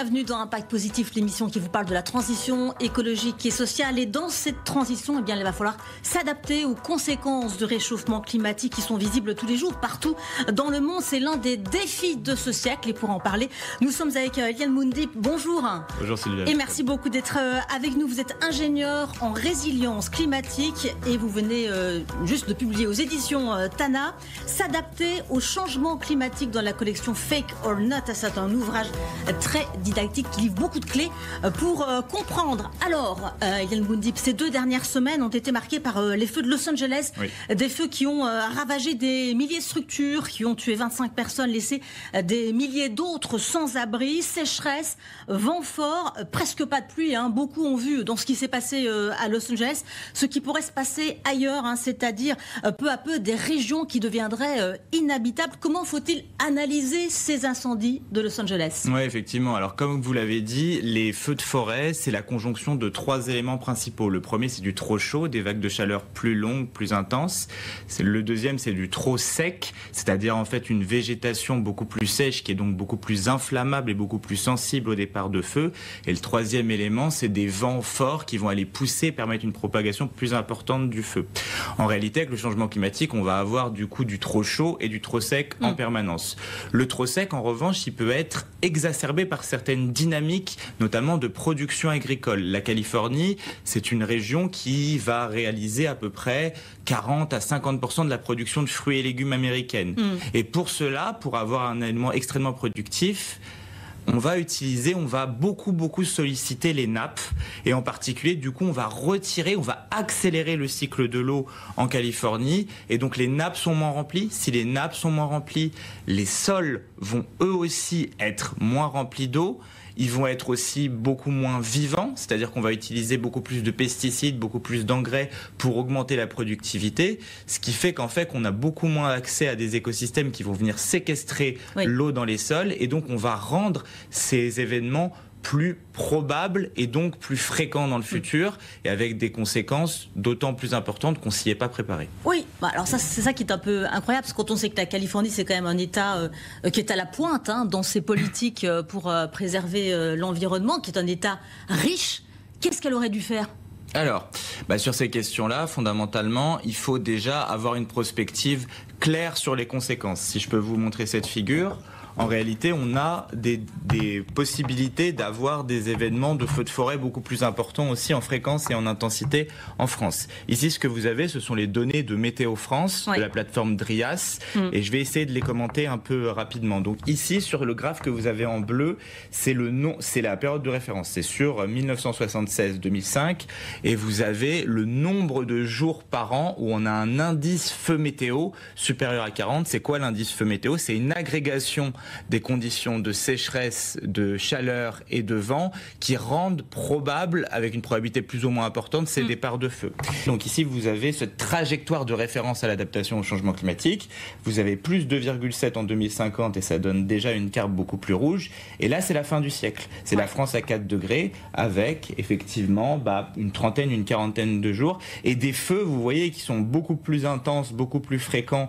Bienvenue dans Impact Positif, l'émission qui vous parle de la transition écologique et sociale. Et dans cette transition, eh bien, il va falloir s'adapter aux conséquences du réchauffement climatique qui sont visibles tous les jours partout dans le monde. C'est l'un des défis de ce siècle. Et pour en parler, nous sommes avec Eliane Moundib. Bonjour. Bonjour Sylvia. Et merci beaucoup d'être avec nous. Vous êtes ingénieur en résilience climatique et vous venez juste de publier aux éditions Tana S'adapter au changement climatique dans la collection Fake or Not. C'est un ouvrage très didactique qui livre beaucoup de clés pour comprendre. Alors, Eliane Moundib, ces 2 dernières semaines ont été marquées par les feux de Los Angeles. Oui. Des feux qui ont ravagé des milliers de structures, qui ont tué 25 personnes, laissé des milliers d'autres sans abri, sécheresse, vent fort, presque pas de pluie. Beaucoup ont vu dans ce qui s'est passé à Los Angeles ce qui pourrait se passer ailleurs, c'est-à-dire peu à peu des régions qui deviendraient inhabitables. Comment faut-il analyser ces incendies de Los Angeles ? Oui, effectivement. Alors, comme vous l'avez dit, les feux de forêt, c'est la conjonction de 3 éléments principaux. Le premier, c'est du trop chaud, des vagues de chaleur plus longues, plus intenses. Le deuxième, c'est du trop sec, c'est-à-dire en fait une végétation beaucoup plus sèche qui est donc beaucoup plus inflammable et beaucoup plus sensible au départ de feu. Et le troisième élément, c'est des vents forts qui vont aller pousser, permettre une propagation plus importante du feu. En réalité, avec le changement climatique, on va avoir du coup du trop chaud et du trop sec en permanence. Le trop sec, en revanche, il peut être exacerbé par certaines dynamiques, notamment de production agricole. La Californie, c'est une région qui va réaliser à peu près 40 à 50% de la production de fruits et légumes américaine. Et pour cela, pour avoir un élément extrêmement productif, on va beaucoup solliciter les nappes et en particulier, du coup, on va accélérer le cycle de l'eau en Californie et donc les nappes sont moins remplies. Si les nappes sont moins remplies, les sols vont eux aussi être moins remplis d'eau. Ils vont être aussi beaucoup moins vivants, c'est-à-dire qu'on va utiliser beaucoup plus de pesticides, beaucoup plus d'engrais pour augmenter la productivité, ce qui fait qu'en fait, on a beaucoup moins accès à des écosystèmes qui vont venir séquestrer l'eau dans les sols et donc on va rendre ces événements plus probable et donc plus fréquent dans le futur et avec des conséquences d'autant plus importantes qu'on s'y est pas préparé. Oui, alors ça, c'est ça qui est un peu incroyable parce que quand on sait que la Californie c'est quand même un État qui est à la pointe dans ses politiques pour préserver l'environnement, qui est un État riche, qu'est-ce qu'elle aurait dû faire ? Alors, sur ces questions-là, fondamentalement, il faut déjà avoir une prospective claire sur les conséquences. Si je peux vous montrer cette figure, en réalité, on a des possibilités d'avoir des événements de feux de forêt beaucoup plus importants aussi en fréquence et en intensité en France. Ici, ce que vous avez, ce sont les données de Météo France, de la plateforme DRIAS, et je vais essayer de les commenter un peu rapidement. Donc ici, sur le graphe que vous avez en bleu, c'est la période de référence. C'est sur 1976-2005, et vous avez le nombre de jours par an où on a un indice feu météo supérieur à 40. C'est quoi l'indice feu météo ? C'est une agrégation des conditions de sécheresse, de chaleur et de vent qui rendent probable, avec une probabilité plus ou moins importante, ces départs de feu. Donc ici, vous avez cette trajectoire de référence à l'adaptation au changement climatique. Vous avez plus 2,7 en 2050 et ça donne déjà une carte beaucoup plus rouge. Et là, c'est la fin du siècle. C'est la France à 4 degrés avec effectivement une trentaine, une quarantaine de jours. Et des feux, vous voyez, qui sont beaucoup plus intenses, beaucoup plus fréquents,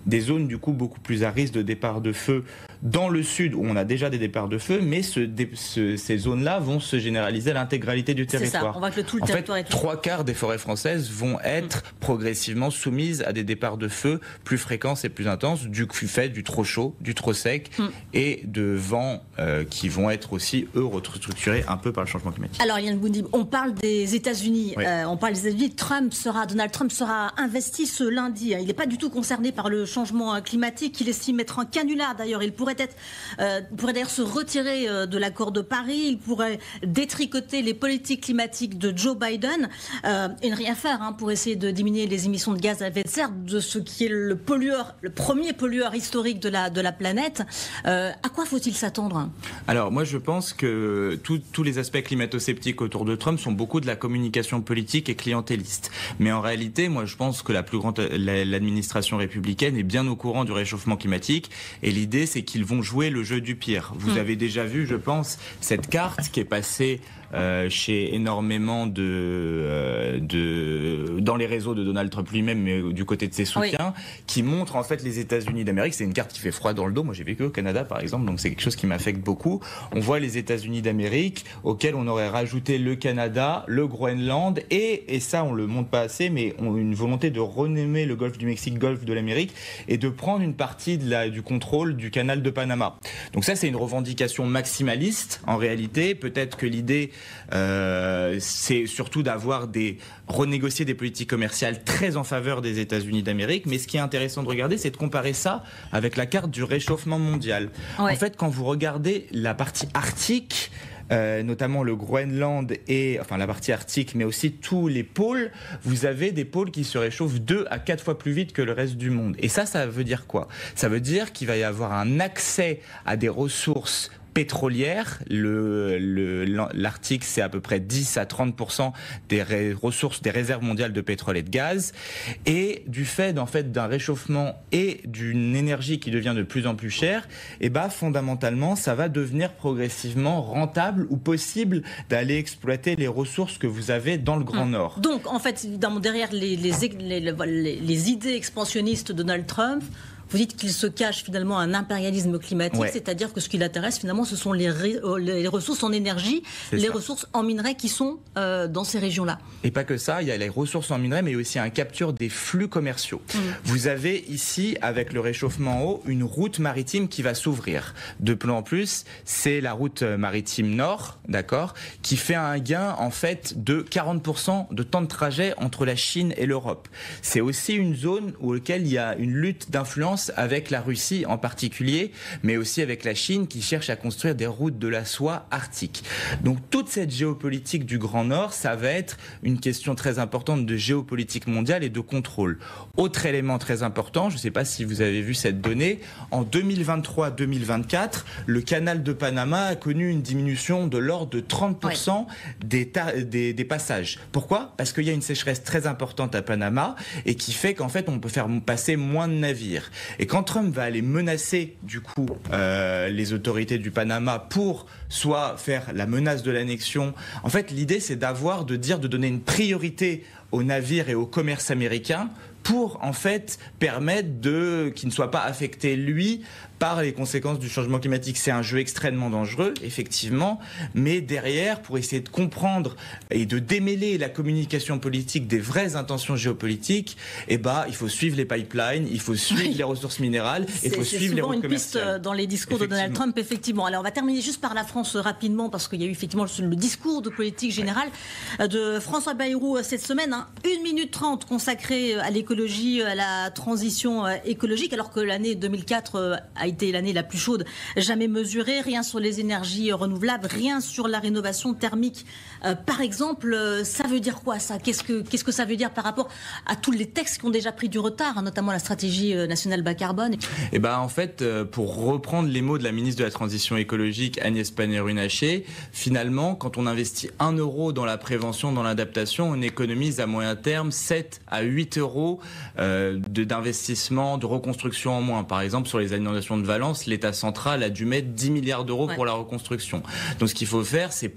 des zones du coup beaucoup plus à risque de départ de feu dans le sud où on a déjà des départs de feu, mais ces zones-là vont se généraliser à l'intégralité du territoire. C'est ça, on voit que tout le territoire est... 3/4 des forêts françaises vont être progressivement soumises à des départs de feu plus fréquents et plus intenses du fait du trop chaud, du trop sec et de vents qui vont être aussi, eux, restructurés un peu par le changement climatique. Alors, Eliane Moundib, on parle des États-Unis. Donald Trump sera investi ce lundi. Il n'est pas du tout concerné par le changement climatique. Il estime être un canular, d'ailleurs. Il pourrait d'ailleurs se retirer de l'accord de Paris. Il pourrait détricoter les politiques climatiques de Joe Biden et ne rien faire pour essayer de diminuer les émissions de gaz à effet de serre de ce qui est le premier pollueur historique de la planète. À quoi faut-il s'attendre ? Alors moi je pense que tous les aspects climato-sceptiques autour de Trump sont beaucoup de la communication politique et clientéliste. Mais en réalité, moi je pense que l'administration républicaine est bien au courant du réchauffement climatique et l'idée c'est qu'ils vont jouer le jeu du pire. Vous avez déjà vu, je pense, cette carte qui est passée chez énormément dans les réseaux de Donald Trump lui-même, mais du côté de ses soutiens, qui montre en fait les États-Unis d'Amérique. C'est une carte qui fait froid dans le dos. Moi, j'ai vécu au Canada, par exemple, donc c'est quelque chose qui m'affecte beaucoup. On voit les États-Unis d'Amérique, auxquels on aurait rajouté le Canada, le Groenland, et ça, on le montre pas assez, mais une volonté de renommer le golfe du Mexique, golfe de l'Amérique, et de prendre une partie du contrôle du canal de Panama. Donc ça, c'est une revendication maximaliste, en réalité. Peut-être que l'idée, c'est surtout renégocier des politiques commerciales très en faveur des États-Unis d'Amérique. Mais ce qui est intéressant de regarder, c'est de comparer ça avec la carte du réchauffement mondial. Ouais. En fait, quand vous regardez la partie arctique, notamment le Groenland enfin la partie arctique, mais aussi tous les pôles, vous avez des pôles qui se réchauffent 2 à 4 fois plus vite que le reste du monde. Et ça veut dire quoi? Ça veut dire qu'il va y avoir un accès à des ressources pétrolière. L'Arctique, c'est à peu près 10 à 30% des ressources, des réserves mondiales de pétrole et de gaz. Et du fait, d'un réchauffement et d'une énergie qui devient de plus en plus chère, fondamentalement, ça va devenir progressivement rentable ou possible d'aller exploiter les ressources que vous avez dans le Grand Nord. Donc, en fait, derrière les idées expansionnistes de Donald Trump, vous dites qu'il se cache finalement un impérialisme climatique, c'est-à-dire que ce qui l'intéresse finalement, ce sont les ressources en énergie, ressources en minerais qui sont dans ces régions-là. Et pas que ça, il y a les ressources en minerais, mais aussi un capture des flux commerciaux. Vous avez ici, avec le réchauffement haut, une route maritime qui va s'ouvrir. De plus en plus, c'est la route maritime nord, d'accord, qui fait un gain en fait de 40% de temps de trajet entre la Chine et l'Europe. C'est aussi une zone où laquelle il y a une lutte d'influence avec la Russie en particulier, mais aussi avec la Chine qui cherche à construire des routes de la soie arctique. Donc toute cette géopolitique du Grand Nord, ça va être une question très importante de géopolitique mondiale et de contrôle. Autre élément très important, je ne sais pas si vous avez vu cette donnée, en 2023-2024, le canal de Panama a connu une diminution de l'ordre de 30% des passages. Pourquoi? Parce qu'il y a une sécheresse très importante à Panama et qui fait qu'en fait on peut faire passer moins de navires. Et quand Trump va aller menacer du coup les autorités du Panama pour soit faire la menace de l'annexion, en fait l'idée c'est de donner une priorité aux navires et au commerce américain pour en fait permettre qu'il ne soit pas affecté lui par les conséquences du changement climatique. C'est un jeu extrêmement dangereux, effectivement, mais derrière, pour essayer de comprendre et de démêler la communication politique des vraies intentions géopolitiques, il faut suivre les pipelines, il faut suivre les ressources minérales, il faut suivre les routes commerciales. C'est souvent une piste dans les discours de Donald Trump, effectivement. Alors, on va terminer juste par la France rapidement, parce qu'il y a eu effectivement le discours de politique générale de François Bayrou cette semaine. 1 minute 30 consacrée à l'écologie, à la transition écologique, alors que l'année 2004 a été l'année la plus chaude jamais mesurée. Rien sur les énergies renouvelables, rien sur la rénovation thermique. Par exemple, ça veut dire quoi ça? Qu'est-ce que ça veut dire par rapport à tous les textes qui ont déjà pris du retard, notamment la stratégie nationale bas carbone? En fait, pour reprendre les mots de la ministre de la Transition écologique, Agnès Pannier-Runacher, finalement, quand on investit 1 euro dans la prévention, dans l'adaptation, on économise à moyen terme 7 à 8 euros d'investissement, de reconstruction en moins. Par exemple, sur les inondations de Valence, l'État central a dû mettre 10 milliards d'euros pour la reconstruction. Donc ce qu'il faut faire, c'est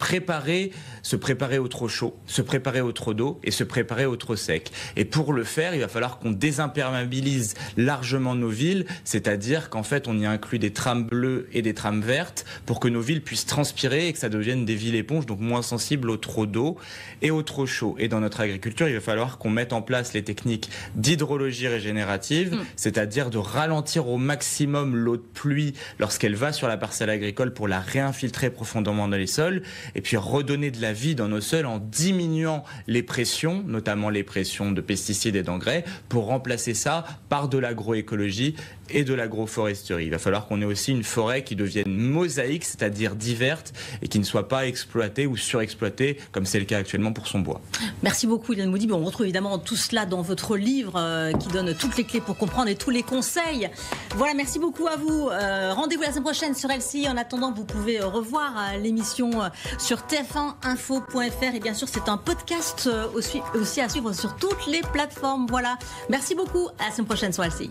se préparer au trop chaud, se préparer au trop d'eau et se préparer au trop sec. Et pour le faire, il va falloir qu'on désimperméabilise largement nos villes, c'est-à-dire qu'en fait, on y inclut des trames bleues et des trames vertes pour que nos villes puissent transpirer et que ça devienne des villes éponges, donc moins sensibles au trop d'eau et au trop chaud. Et dans notre agriculture, il va falloir qu'on mette en place les techniques d'hydrologie régénérative, c'est-à-dire de ralentir au maximum l'eau de pluie lorsqu'elle va sur la parcelle agricole pour la réinfiltrer profondément dans les sols et puis redonner de la vie dans nos sols en diminuant les pressions, notamment les pressions de pesticides et d'engrais, pour remplacer ça par de l'agroécologie et de l'agroforesterie. Il va falloir qu'on ait aussi une forêt qui devienne mosaïque, c'est-à-dire diverte, et qui ne soit pas exploitée ou surexploitée, comme c'est le cas actuellement pour son bois. Merci beaucoup, Ilan Moudi. On retrouve évidemment tout cela dans votre livre qui donne toutes les clés pour comprendre et tous les conseils. Voilà, merci beaucoup à vous. Rendez-vous la semaine prochaine sur LCI. En attendant, vous pouvez revoir l'émission sur tf1info.fr. Et bien sûr, c'est un podcast aussi à suivre sur toutes les plateformes. Voilà. Merci beaucoup. À la semaine prochaine sur LCI.